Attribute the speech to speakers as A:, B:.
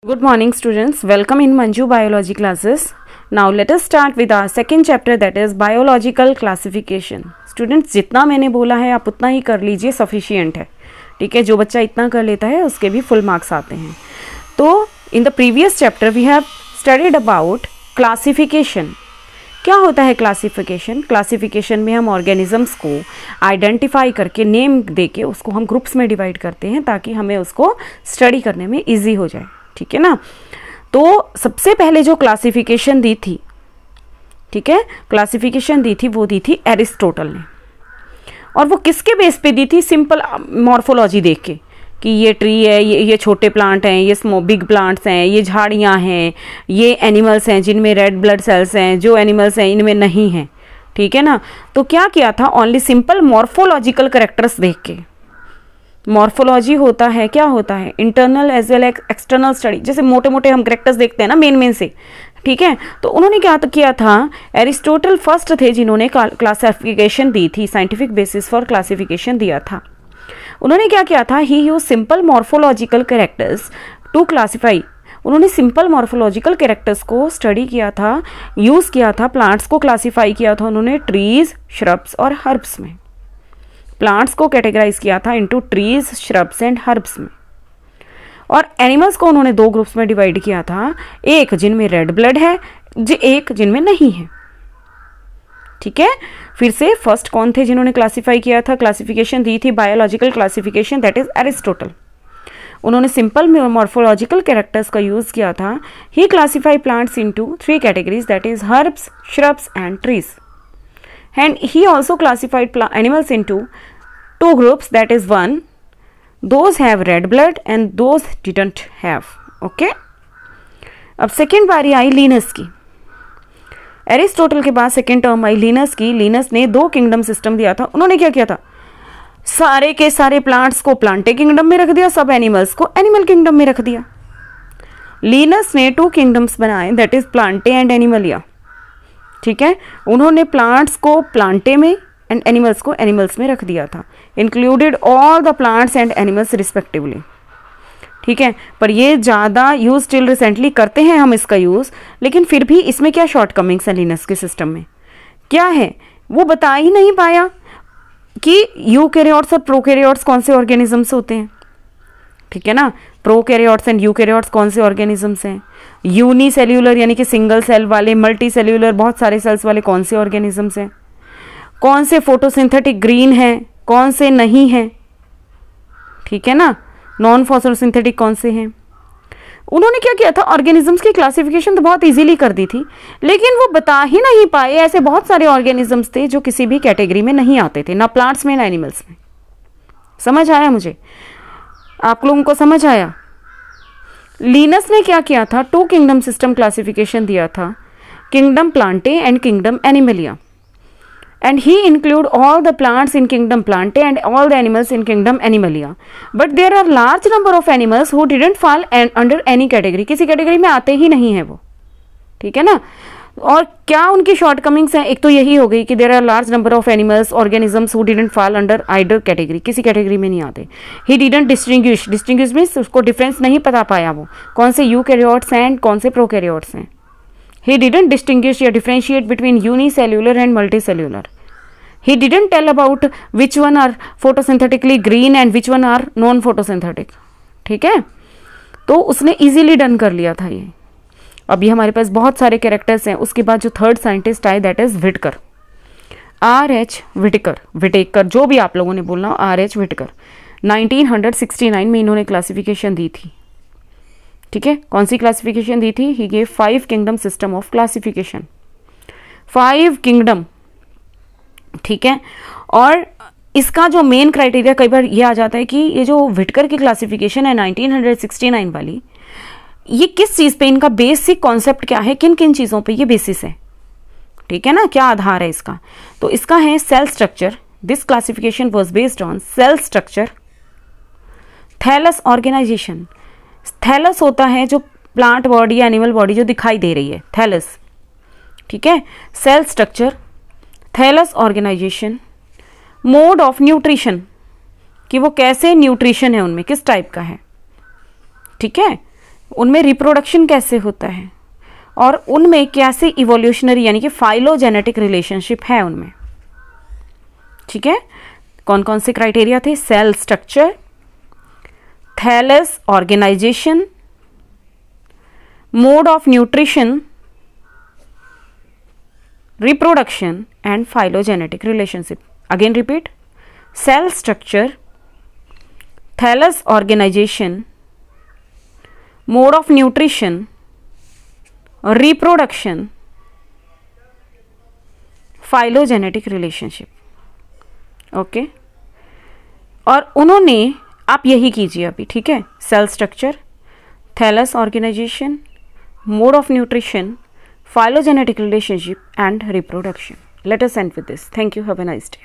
A: Good morning students, welcome in Manju biology classes. Now let us start with our second chapter, that is biological classification. Students जितना मैंने बोला है आप उतना ही कर लीजिए, सफिशिएंट है. ठीक है, जो बच्चा इतना कर लेता है उसके भी फुल मार्क्स आते हैं. तो in the previous chapter we have studied about classification. क्या होता है क्लासिफिकेशन? क्लासिफिकेशन में हम ऑर्गेनिजम्स को आइडेंटिफाई करके नेम देके उसको हम ग्रुप्स में डिवाइड करते हैं ताकि हमें उसको स्टडी करने में इजी हो जाए. ठीक है ना. तो सबसे पहले जो क्लासिफिकेशन दी थी, ठीक है, क्लासिफिकेशन दी थी वो दी थी एरिस्टोटल ने. और वो किसके बेस पे दी थी? सिंपल मॉर्फोलॉजी देख के कि ये ट्री है, ये छोटे प्लांट हैं, ये बिग प्लांट्स हैं, ये झाड़ियाँ हैं, ये एनिमल्स हैं जिनमें रेड ब्लड सेल्स हैं, जो एनिमल्स हैं इनमें नहीं हैं. ठीक है ना. तो क्या किया था? ओनली सिंपल मॉर्फोलॉजिकल कैरेक्टर्स देख के. मॉर्फोलॉजी होता है, क्या होता है? Internal as well external study. जैसे मोटे मोटे हम कैरेक्टर्स देखते हैं ना मेन से. ठीक है. तो उन्होंने क्या किया था? एरिस्टोटल फर्स्ट थे जिन्होंने क्लासिफिकेशन दी थी, साइंटिफिक बेसिस फॉर क्लासिफिकेशन दिया था. उन्होंने क्या किया था? He use simple morphological characters to classify. उन्होंने सिंपल मॉर्फोलॉजिकल कैरेक्टर्स को स्टडी किया था, यूज किया था, प्लांट्स को क्लासिफाई किया था उन्होंने ट्रीज, श्रब्स और हर्ब्स में. प्लांट्स को कैटेगराइज किया था into trees, shrubs and herbs में. और एनिमल्स को उन्होंने दो ग्रुप्स में डिवाइड किया था, एक जिनमें रेड ब्लड है, एक जिनमें नहीं है. ठीक है. फिर से फर्स्ट कौन थे जिन्होंने क्लासिफाई किया था, क्लासिफिकेशन दी थी, biological classification, that is Aristotle. उन्होंने सिंपल मॉर्फोलॉजिकल कैरेक्टर्स का यूज किया था. He classify plants into three categories, that is herbs, shrubs and trees. And he also classified animals into two groups, that is one, those have red blood and those didn't have. Okay. अब second बारी आई Lions की. Aristotle के बाद second term आई Lions की. Lions ने दो kingdom system दिया था. उन्होंने क्या किया था? सारे के सारे प्लांट्स को प्लांटे किंगडम में रख दिया, सब एनिमल्स को एनिमल किंगडम में रख दिया. लीनस ने टू किंगडम्स बनाए, that is Plantae and Animalia. ठीक है. उन्होंने प्लांट्स को प्लांटे में एंड एनिमल्स को एनिमल्स में रख दिया था. Included all the plants and animals respectively. ठीक है. पर ये ज़्यादा यूज स्टिल रिसेंटली करते हैं हम इसका यूज़, लेकिन फिर भी इसमें क्या शॉर्टकमिंग्स है लीनस के सिस्टम में? क्या है? वो बता ही नहीं पाया कि यूकैरियोट्स और प्रोकैरियोट्स कौन से ऑर्गेनिजम्स होते हैं. ठीक है ना. प्रोकैरियोट्स एंड यूकैरियोट्स कौन से ऑर्गेनिजम्स हैं? यूनिसेल्यूलर यानी कि सिंगल सेल वाले, मल्टी सेल्यूलर बहुत सारे सेल्स वाले कौन से ऑर्गेनिजम्स हैं? कौन से फोटोसिंथेटिक ग्रीन हैं, कौन से नहीं हैं? ठीक है ना. नॉन फोटोसिंथेटिक कौन से हैं? उन्होंने क्या किया था? ऑर्गेनिजम्स की क्लासिफिकेशन तो बहुत इजीली कर दी थी, लेकिन वो बता ही नहीं पाए ऐसे बहुत सारे ऑर्गेनिजम्स थे जो किसी भी कैटेगरी में नहीं आते थे, ना प्लांट्स में ना एनिमल्स में. समझ आया मुझे? आप लोगों को समझ आया? लीनस ने क्या किया था? टू किंगडम सिस्टम क्लासिफिकेशन दिया था, kingdom Plantae and kingdom Animalia. And he include all the plants in kingdom Plantae and all the animals in kingdom Animalia. But there are large number of animals who didn't fall under any category. किसी category में आते ही नहीं है वो. ठीक है ना. और क्या उनकी शॉर्टकमिंग्स हैं? एक तो यही हो गई कि there are large number of animals organisms who didn't fall under either category. किसी कैटेगरी में नहीं आते. ही डिडंट डिस्टिंग्विश मीन्स उसको डिफरेंस नहीं पता पाया वो कौन से यूकैरियोट्स हैं एंड कौन से प्रोकैरियोट्स हैं. ही डिडंट डिस्टिंग्विश या differentiate between unicellular and multicellular. He didn't tell about which one are photosynthetically green and which one are non photosynthetic. ठीक है. तो उसने इजीली डन कर लिया था ये. अभी हमारे पास बहुत सारे कैरेक्टर्स हैं. उसके बाद जो थर्ड साइंटिस्ट आए, that is Whittaker, R.H. Whittaker, जो भी आप लोगों ने बोलना, R.H. विटकर. 1969 में इन्होंने क्लासिफिकेशन दी थी. ठीक है. कौन सी क्लासिफिकेशन दी थी? He gave 5 kingdom system of classification. 5 kingdom. ठीक है. और इसका जो मेन क्राइटेरिया कई बार ये आ जाता है कि ये जो विटकर की क्लासिफिकेशन है 1969 वाली, ये किस चीज पे, इनका बेसिक कॉन्सेप्ट क्या है, किन किन चीजों पे ये बेसिस है. ठीक है ना. क्या आधार है इसका? तो इसका है cell structure. This classification was based on cell structure, thallus organisation. Thallus होता है जो प्लांट बॉडी, एनिमल बॉडी जो दिखाई दे रही है, थैलस. ठीक है. Cell structure, thallus organisation, mode of nutrition, कि वो कैसे न्यूट्रिशन है उनमें, किस टाइप का है. ठीक है. उनमें रिप्रोडक्शन कैसे होता है और उनमें कैसे इवोल्यूशनरी यानी कि फाइलोजेनेटिक रिलेशनशिप है उनमें। ठीक है, कौन कौन से क्राइटेरिया थे? Cell structure, thallus organisation, mode of nutrition, reproduction and phylogenetic relationship. Again repeat, cell structure, thallus organisation, mode of nutrition, reproduction, phylogenetic relationship. Okay, और उन्होंने, आप यही कीजिए अभी, ठीक है, cell structure, thallus organisation, mode of nutrition, phylogenetic relationship and reproduction. Let us end with this. Thank you. Have a nice day.